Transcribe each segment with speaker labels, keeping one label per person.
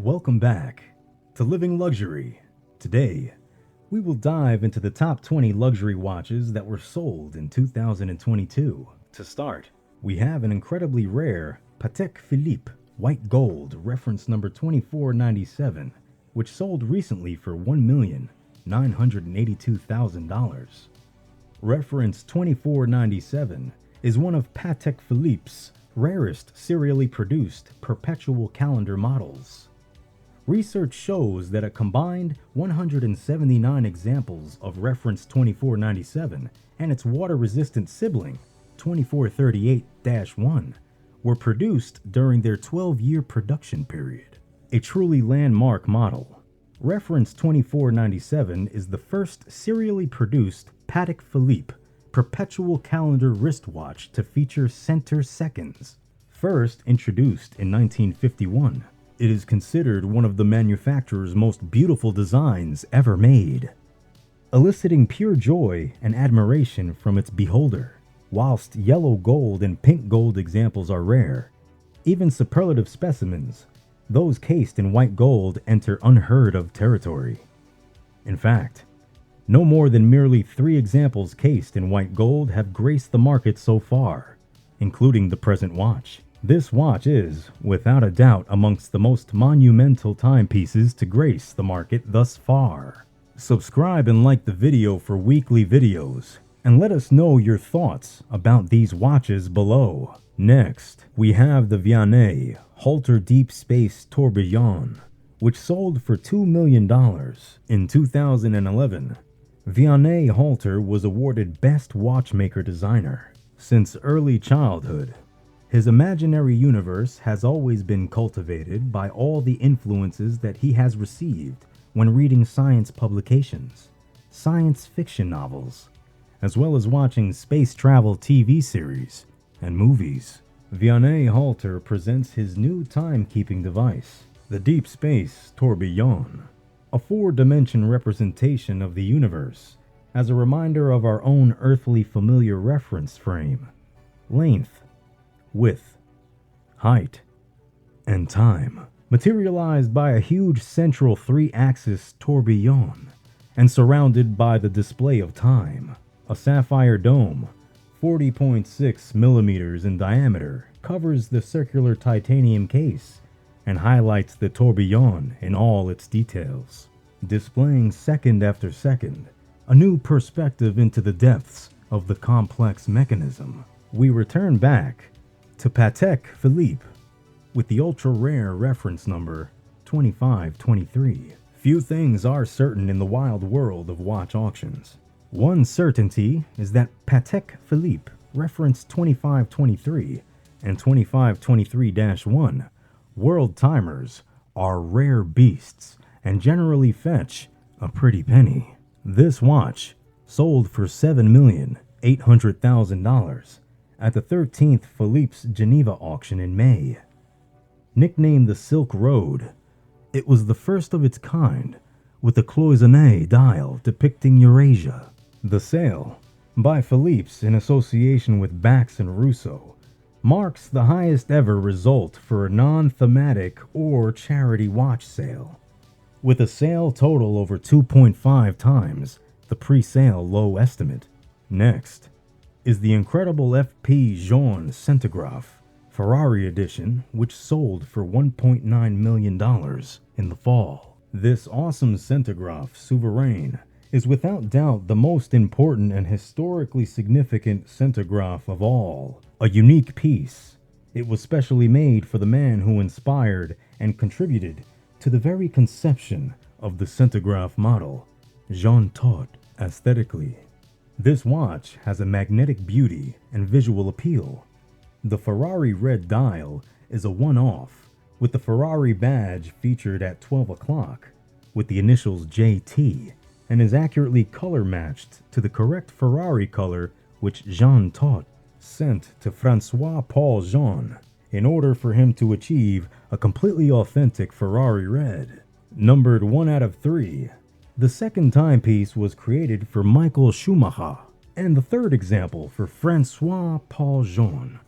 Speaker 1: Welcome back to Living Luxury. Today, we will dive into the top 20 luxury watches that were sold in 2022. To start, we have an incredibly rare Patek Philippe white gold reference number 2497, which sold recently for $1,982,000. Reference 2497 is one of Patek Philippe's rarest serially produced perpetual calendar models. Research shows that a combined 179 examples of reference 2497 and its water-resistant sibling, 2438-1, were produced during their 12-year production period. A truly landmark model, reference 2497 is the first serially produced Patek Philippe perpetual calendar wristwatch to feature center seconds. First introduced in 1951, it is considered one of the manufacturer's most beautiful designs ever made, eliciting pure joy and admiration from its beholder. Whilst yellow gold and pink gold examples are rare, even superlative specimens, those cased in white gold, enter unheard of territory. In fact, no more than merely 3 examples cased in white gold have graced the market so far, including the present watch. This watch is, without a doubt, amongst the most monumental timepieces to grace the market thus far. Subscribe and like the video for weekly videos, and let us know your thoughts about these watches below. Next, we have the Vianney Halter Deep Space Tourbillon, which sold for $2 million. In 2011, Vianney Halter was awarded Best Watchmaker Designer. Since early childhood, his imaginary universe has always been cultivated by all the influences that he has received when reading science publications, science fiction novels, as well as watching space travel TV series and movies. Vianney Halter presents his new timekeeping device, the Deep Space Tourbillon, a 4-dimension representation of the universe as a reminder of our own earthly familiar reference frame, length, width, height, and time, materialized by a huge central 3-axis tourbillon and surrounded by the display of time. A sapphire dome, 40.6 millimeters in diameter, covers the circular titanium case and highlights the tourbillon in all its details, displaying second after second a new perspective into the depths of the complex mechanism. We return back to Patek Philippe with the ultra-rare reference number 2523. Few things are certain in the wild world of watch auctions. One certainty is that Patek Philippe reference 2523 and 2523-1 world timers are rare beasts and generally fetch a pretty penny. This watch sold for $7,800,000 at the 13th Philippe's Geneva auction in May. Nicknamed the Silk Road, it was the first of its kind, with a cloisonné dial depicting Eurasia. The sale, by Philippe's in association with Bax and Russo, marks the highest ever result for a non-thematic or charity watch sale, with a sale total over 2.5 times the pre-sale low estimate. Next is the incredible FP Jaune Centigraph Ferrari edition, which sold for $1.9 million in the fall. This awesome Centigraph Souverain is without doubt the most important and historically significant Centigraph of all. A unique piece, it was specially made for the man who inspired and contributed to the very conception of the Centigraph model, Jean Todt. Aesthetically, this watch has a magnetic beauty and visual appeal. The Ferrari red dial is a one-off, with the Ferrari badge featured at 12 o'clock with the initials JT, and is accurately color matched to the correct Ferrari color which Jean Todt sent to Francois-Paul Jean in order for him to achieve a completely authentic Ferrari red. Numbered 1 out of 3, the second timepiece was created for Michael Schumacher, and the third example for Francois-Paul Jean.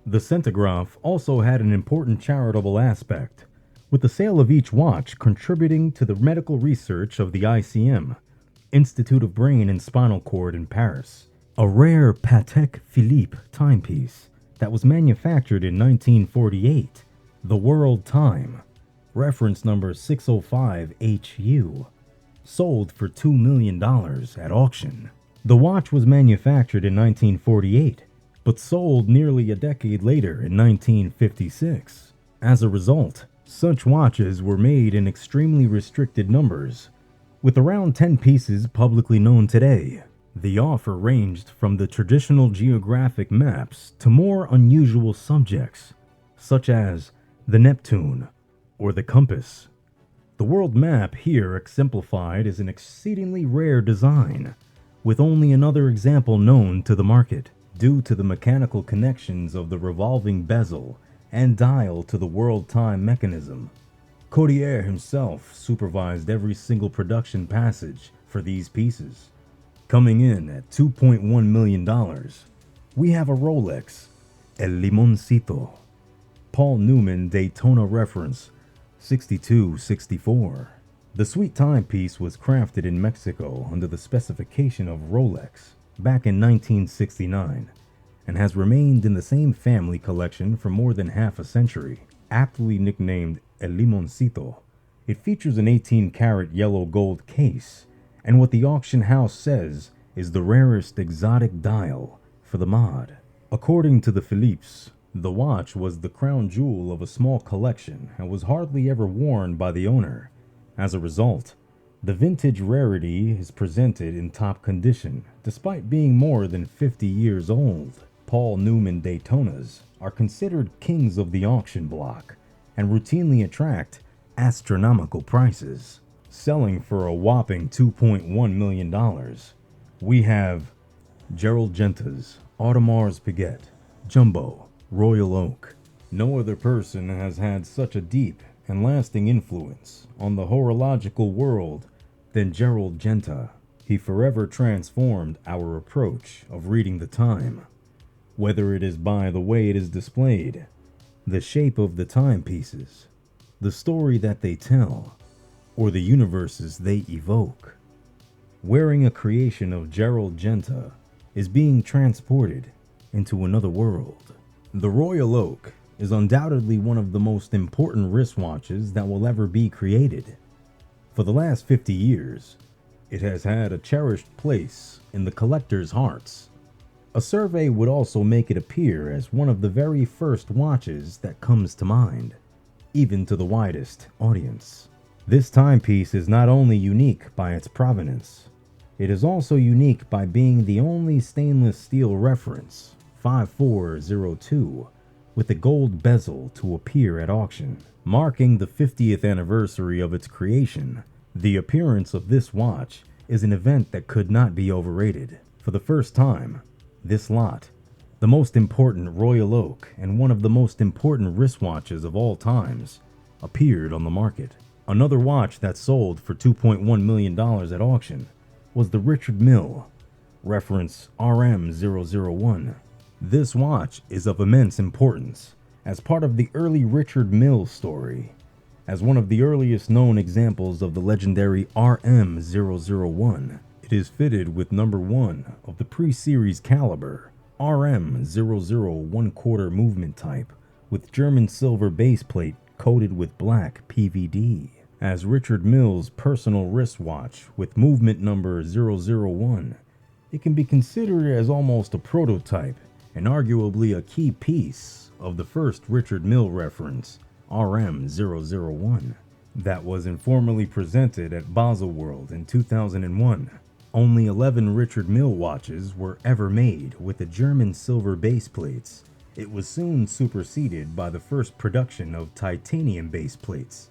Speaker 1: The Centigraph also had an important charitable aspect, with the sale of each watch contributing to the medical research of the ICM, Institute of Brain and Spinal Cord in Paris. A rare Patek Philippe timepiece that was manufactured in 1948, the World Time, reference number 605HU, sold for $2 million at auction. The watch was manufactured in 1948, but sold nearly a decade later in 1956. As a result, such watches were made in extremely restricted numbers, with around 10 pieces publicly known today. The offer ranged from the traditional geographic maps to more unusual subjects, such as the Neptune or the compass. The world map here exemplified is an exceedingly rare design, with only another example known to the market, due to the mechanical connections of the revolving bezel and dial to the world time mechanism. Codier himself supervised every single production passage for these pieces. Coming in at $2.1 million, we have a Rolex, El Limoncito, Paul Newman Daytona reference 6264. The sweet timepiece was crafted in Mexico under the specification of Rolex back in 1969 and has remained in the same family collection for more than half a century. Aptly nicknamed El Limoncito, it features an 18-karat yellow gold case and what the auction house says is the rarest exotic dial for the mod. According to the Philippes, the watch was the crown jewel of a small collection and was hardly ever worn by the owner. As a result, the vintage rarity is presented in top condition, despite being more than 50 years old. Paul Newman Daytonas are considered kings of the auction block and routinely attract astronomical prices, selling for a whopping $2.1 million. We have Gerald Genta's Audemars Piguet Jumbo Royal Oak. No other person has had such a deep and lasting influence on the horological world than Gerald Genta. He forever transformed our approach of reading the time, whether it is by the way it is displayed, the shape of the timepieces, the story that they tell, or the universes they evoke. Wearing a creation of Gerald Genta is being transported into another world. The Royal Oak is undoubtedly one of the most important wristwatches that will ever be created. For the last 50 years, it has had a cherished place in the collectors' hearts. A survey would also make it appear as one of the very first watches that comes to mind, even to the widest audience. This timepiece is not only unique by its provenance, it is also unique by being the only stainless steel reference 5402 with a gold bezel to appear at auction. Marking the 50th anniversary of its creation, the appearance of this watch is an event that could not be overrated. For the first time, this lot, the most important Royal Oak and one of the most important wristwatches of all times, appeared on the market. Another watch that sold for $2.1 million at auction was the Richard Mille, reference RM001. This watch is of immense importance as part of the early Richard Mille story, as one of the earliest known examples of the legendary RM001. It is fitted with number 1 of the pre-series caliber RM00 1/4 movement type with German silver base plate coated with black PVD. As Richard Mille's personal wristwatch with movement number 001, it can be considered as almost a prototype and arguably a key piece of the first Richard Mille reference, RM001, that was informally presented at Baselworld in 2001. Only 11 Richard Mille watches were ever made with the German silver base plates. It was soon superseded by the first production of titanium base plates,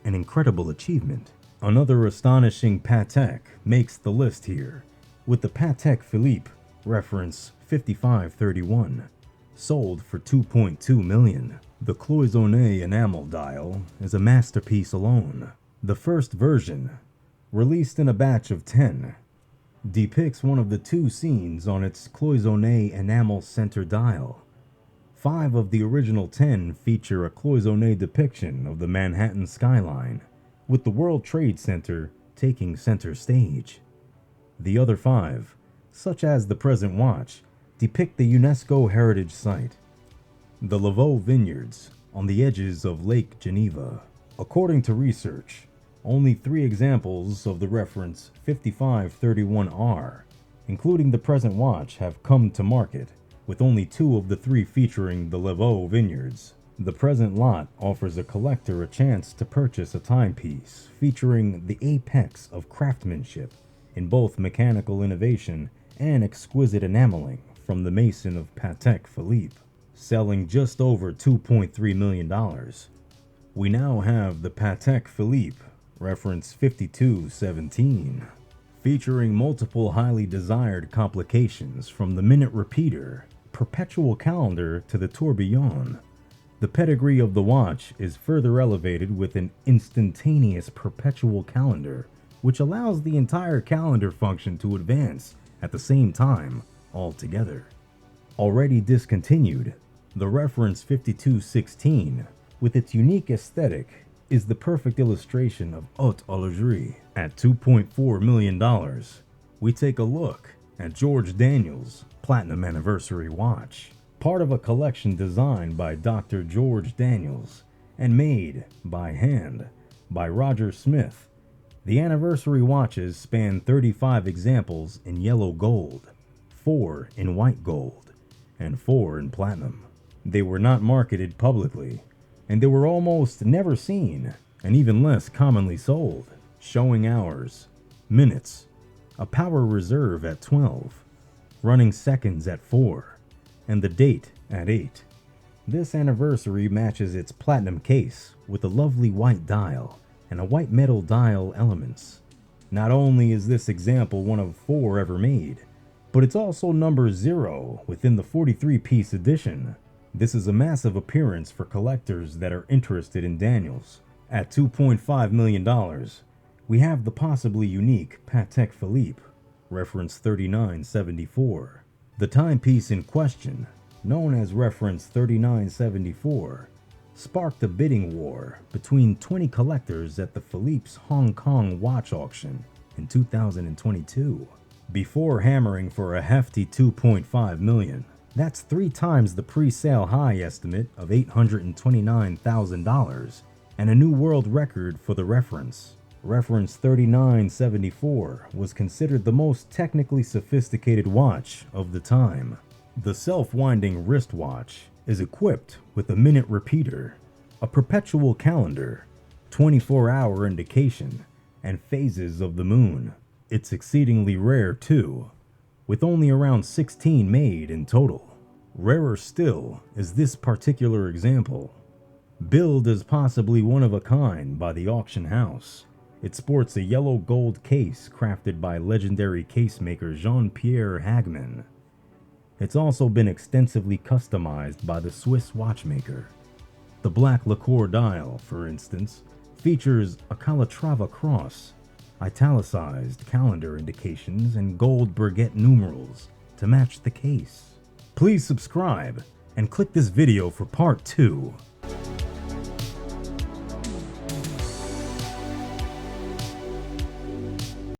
Speaker 1: an incredible achievement. Another astonishing Patek makes the list here, with the Patek Philippe, reference 5531, sold for $2.2 million. The cloisonné enamel dial is a masterpiece alone. The first version, released in a batch of 10, depicts one of the two scenes on its cloisonné enamel center dial, 5 of the original 10 feature a cloisonné depiction of the Manhattan skyline, with the World Trade Center taking center stage. The other 5, such as the present watch, depict the UNESCO heritage site, the Lavaux Vineyards, on the edges of Lake Geneva. According to research, only 3 examples of the reference 5531R, including the present watch, have come to market, with only 2 of the 3 featuring the Lavaux Vineyards. The present lot offers a collector a chance to purchase a timepiece featuring the apex of craftsmanship in both mechanical innovation and exquisite enameling from the mason of Patek Philippe, selling just over $2.3 million. We now have the Patek Philippe, reference 5217, featuring multiple highly desired complications from the minute repeater, perpetual calendar to the tourbillon. The pedigree of the watch is further elevated with an instantaneous perpetual calendar, which allows the entire calendar function to advance at the same time altogether. Already discontinued, the reference 5216, with its unique aesthetic, is the perfect illustration of haute horlogerie. At $2.4 million, we take a look at George Daniels' Platinum Anniversary Watch, part of a collection designed by Dr. George Daniels and made by hand by Roger Smith. The anniversary watches span 35 examples in yellow gold, 4 in white gold, and 4 in platinum. They were not marketed publicly, and they were almost never seen, and even less commonly sold, showing hours, minutes, a power reserve at 12, running seconds at 4, and the date at 8. This anniversary matches its platinum case with a lovely white dial and a white metal dial elements. Not only is this example one of 4 ever made, but it's also number 0 within the 43-piece edition. This is a massive appearance for collectors that are interested in Daniels. At $2.5 million, we have the possibly unique Patek Philippe, reference 3974. The timepiece in question, known as reference 3974, sparked a bidding war between 20 collectors at the Philippe's Hong Kong watch auction in 2022, before hammering for a hefty $2.5 million. That's 3 times the pre-sale high estimate of $829,000 and a new world record for the reference. Reference 3974 was considered the most technically sophisticated watch of the time. The self-winding wristwatch is equipped with a minute repeater, a perpetual calendar, 24-hour indication, and phases of the moon. It's exceedingly rare too, with only around 16 made in total. Rarer still is this particular example. Billed as possibly one of a kind by the auction house, it sports a yellow gold case crafted by legendary casemaker Jean-Pierre Hagman. It's also been extensively customized by the Swiss watchmaker. The black lacquer dial, for instance, features a Calatrava cross, italicized calendar indications, and gold Breguet numerals to match the case. Please subscribe and click this video for part 2.